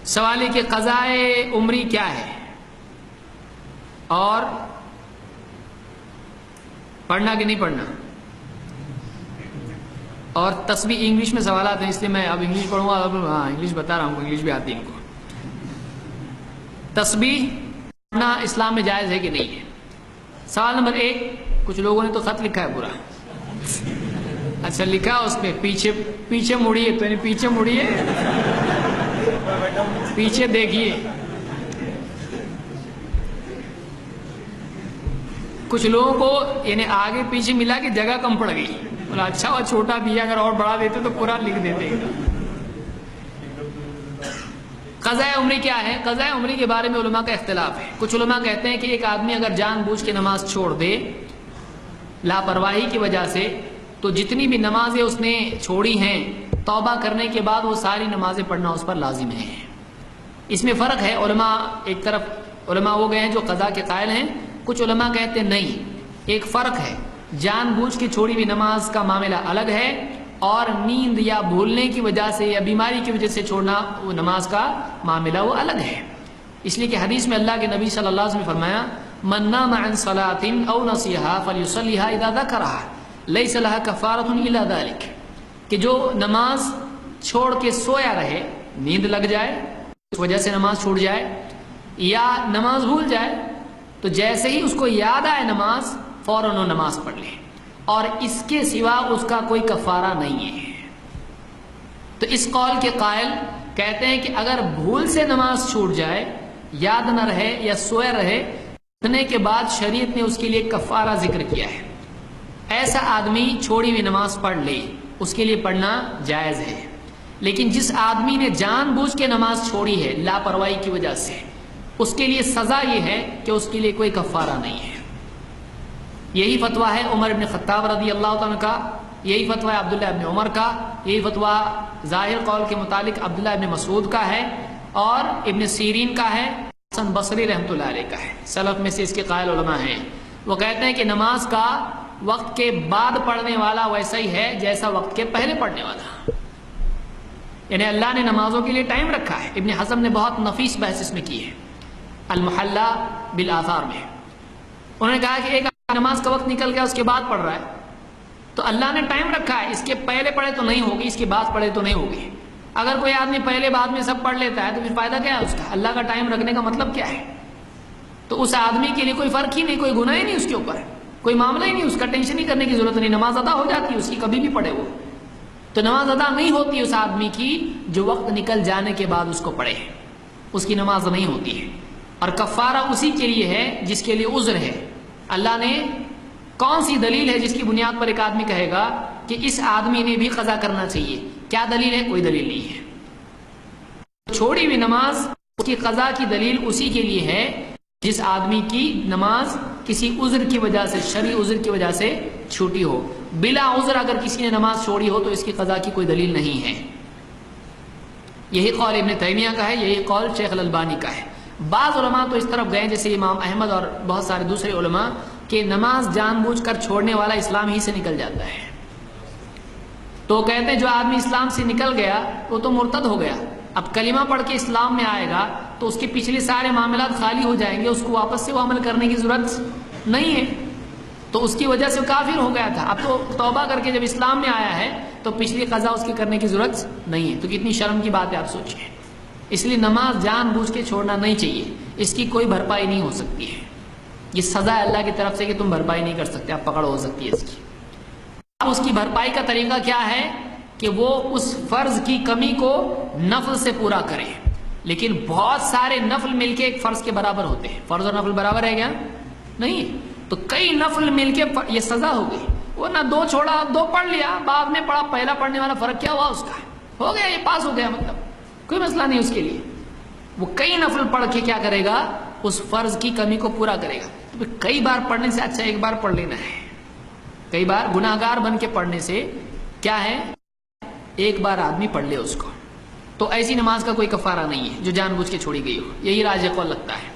سوال ہے کہ قضائے عمری کیا ہے اور پڑھنا کہ نہیں پڑھنا، اور تسبیح انگلش میں سوالات ہیں اس لیے میں اب انگلش پڑھوں گا. ہاں انگلش بتا رہا ہوں، انگلش بھی آتی ہے ان کو. تسبیح پڑھنا اسلام میں جائز ہے کہ نہیں ہے؟ سوال نمبر 1، کچھ لوگوں نے تو خط لکھا ہے پورا. اچھا لکھا اس پہ پیچھے مڑیے، تو یعنی پیچھے مڑیے، پیچھے دیکھیے. کچھ لوگوں کو یعنی آگے پیچھے ملا کے جگہ کم پڑ گئی، بولا اچھا وہ چھوٹا بھی اگر اور بڑھا دیتے تو پورا لکھ دیتے. قضاء عمری کیا ہے؟ قضاء عمری کے بارے میں علماء کا اختلاف ہے. کچھ علماء کہتے ہیں کہ ایک آدمی اگر جان بوجھ کے نماز چھوڑ دے لاپرواہی کی وجہ سے، تو جتنی بھی نمازیں اس نے چھوڑی ہیں توبہ کرنے کے بعد وہ ساری نمازیں پڑھنا اس پر لازم ہے. اس میں فرق ہے. علماء ایک طرف علماء وہ گئے ہیں جو قضاء کے قائل ہیں، کچھ علماء کہتے ہیں نہیں، ایک فرق ہے. جان بوجھ کے چھوڑی ہوئی نماز کا معاملہ الگ ہے، اور نیند یا بھولنے کی وجہ سے یا بیماری کی وجہ سے چھوڑنا وہ نماز کا معاملہ وہ الگ ہے. اس لیے کہ حدیث میں اللہ کے نبی صلی اللہ علیہ وسلم نے فرمایا من نام عن صلاة او نسیها فلیصلیها اذا ذکرها لیس لها کفارۃ الا ذلک، کہ جو نماز چھوڑ کے سویا رہے، نیند لگ جائے اس وجہ سے نماز چھوٹ جائے، یا نماز بھول جائے، تو جیسے ہی اس کو یاد آئے نماز فوراً وہ نماز پڑھ لے، اور اس کے سوا اس کا کوئی کفارہ نہیں ہے. تو اس قول کے قائل کہتے ہیں کہ اگر بھول سے نماز چھوٹ جائے، یاد نہ رہے یا سوئے رہے، اٹھنے کے بعد شریعت نے اس کے لیے کفارہ ذکر کیا ہے. ایسا آدمی چھوڑی ہوئی نماز پڑھ لے، اس کے لیے پڑھنا جائز ہے. لیکن جس آدمی نے جان بوجھ کے نماز چھوڑی ہے لاپرواہی کی وجہ سے، اس کے لیے سزا یہ ہے کہ اس کے لیے کوئی کفارہ نہیں ہے. یہی فتویٰ ہے عمر ابن خطاب رضی اللہ عنہ کا، یہی فتویٰ ہے عبداللہ ابن عمر کا، یہی فتویٰ ظاہر قول کے متعلق عبداللہ ابن مسعود کا ہے، اور ابن سیرین کا ہے، حسن بصری رحمۃ اللہ علیہ کا ہے. سلف میں سے اس کے قائل علماء ہیں. وہ کہتے ہیں کہ نماز کا وقت کے بعد پڑھنے والا ویسا ہی ہے جیسا وقت کے پہلے پڑھنے والا، یعنی اللہ نے نمازوں کے لیے ٹائم رکھا ہے. ابن حزم نے بہت نفیس بحث اس میں کی ہے المحلہ بالآثار میں. انہوں نے کہا کہ ایک نماز کا وقت نکل گیا اس کے بعد پڑھ رہا ہے، تو اللہ نے ٹائم رکھا ہے، اس کے پہلے پڑھے تو نہیں ہوگی، اس کے بعد پڑھے تو نہیں ہوگی. اگر کوئی آدمی پہلے بعد میں سب پڑھ لیتا ہے تو پھر فائدہ کیا ہے اس کا؟ اللہ کا ٹائم رکھنے کا مطلب کیا ہے؟ تو اس آدمی کے لیے کوئی فرق ہی نہیں، کوئی گناہ ہی نہیں اس کے اوپر، کوئی معاملہ ہی نہیں، اس کا ٹینشن ہی کرنے کی ضرورت نہیں. نماز ادا ہو جاتی ہے اس کی، کبھی بھی پڑھے وہ. تو نماز ادا نہیں ہوتی اس آدمی کی جو وقت نکل جانے کے بعد اس کو پڑھے، اس کی نماز نہیں ہوتی ہے. اور کفارہ اسی کے لیے ہے جس کے لیے عذر ہے. اللہ نے کون سی دلیل ہے جس کی بنیاد پر ایک آدمی کہے گا کہ اس آدمی نے بھی قضا کرنا چاہیے؟ کیا دلیل ہے؟ کوئی دلیل نہیں ہے. چھوڑی ہوئی نماز اس کی قضا کی دلیل اسی کے لیے ہے جس آدمی کی نماز کسی عذر کی وجہ سے، شرعی عذر کی وجہ سے چھوٹی ہو. بلا عذر اگر کسی نے نماز چھوڑی ہو تو اس کی قضا کی کوئی دلیل نہیں ہے. یہی قول ابن تیمیہ کا ہے، یہی قول شیخ الالبانی کا ہے. بعض علماء تو اس طرف گئے جیسے امام احمد اور بہت سارے دوسرے علماء کہ نماز جان بوجھ کر چھوڑنے والا اسلام ہی سے نکل جاتا ہے. تو کہتے ہیں جو آدمی اسلام سے نکل گیا وہ تو مرتد ہو گیا. اب کلمہ پڑھ کے اسلام میں آئے گا تو اس کے پچھلے سارے معاملات خالی ہو جائیں گے، اس کو واپس سے وہ عمل کرنے کی ضرورت نہیں ہے. تو اس کی وجہ سے کافر ہو گیا تھا، اب تو توبہ کر کے جب اسلام میں آیا ہے تو پچھلی قضا اس کی کرنے کی ضرورت نہیں ہے. تو کتنی شرم کی بات ہے آپ سوچیں. اس لیے نماز جان بوجھ کے چھوڑنا نہیں چاہیے، اس کی کوئی بھرپائی نہیں ہو سکتی ہے. یہ سزا ہے اللہ کی طرف سے کہ تم بھرپائی نہیں کر سکتے، آپ پکڑ ہو سکتی ہے اس کی. اب اس کی بھرپائی کا طریقہ کیا ہے کہ وہ اس فرض کی کمی کو نفل سے پورا کرے. لیکن بہت سارے نفل مل کے ایک فرض کے برابر ہوتے ہیں. فرض اور نفل برابر ہے کیا؟ نہیں. تو کئی نفل مل کے یہ سزا ہو گئی. وہ نہ دو چھوڑا، دو پڑھ لیا، بعد میں پڑھا، پہلا پڑھنے والا فرق کیا ہوا اس کا؟ ہو گیا، یہ پاس ہو گیا، مطلب کوئی مسئلہ نہیں اس کے لیے. وہ کئی نفل پڑھ کے کیا کرے گا؟ اس فرض کی کمی کو پورا کرے گا. تو کئی بار پڑھنے سے اچھا ایک بار پڑھ لینا ہے. کئی بار گناہگار بن کے پڑھنے سے کیا ہے؟ ایک بار آدمی پڑھ لے اس کو. تو ایسی نماز کا کوئی کفارہ نہیں ہے جو جان بوجھ کے چھوڑی گئی ہو. یہی راجح قول لگتا ہے.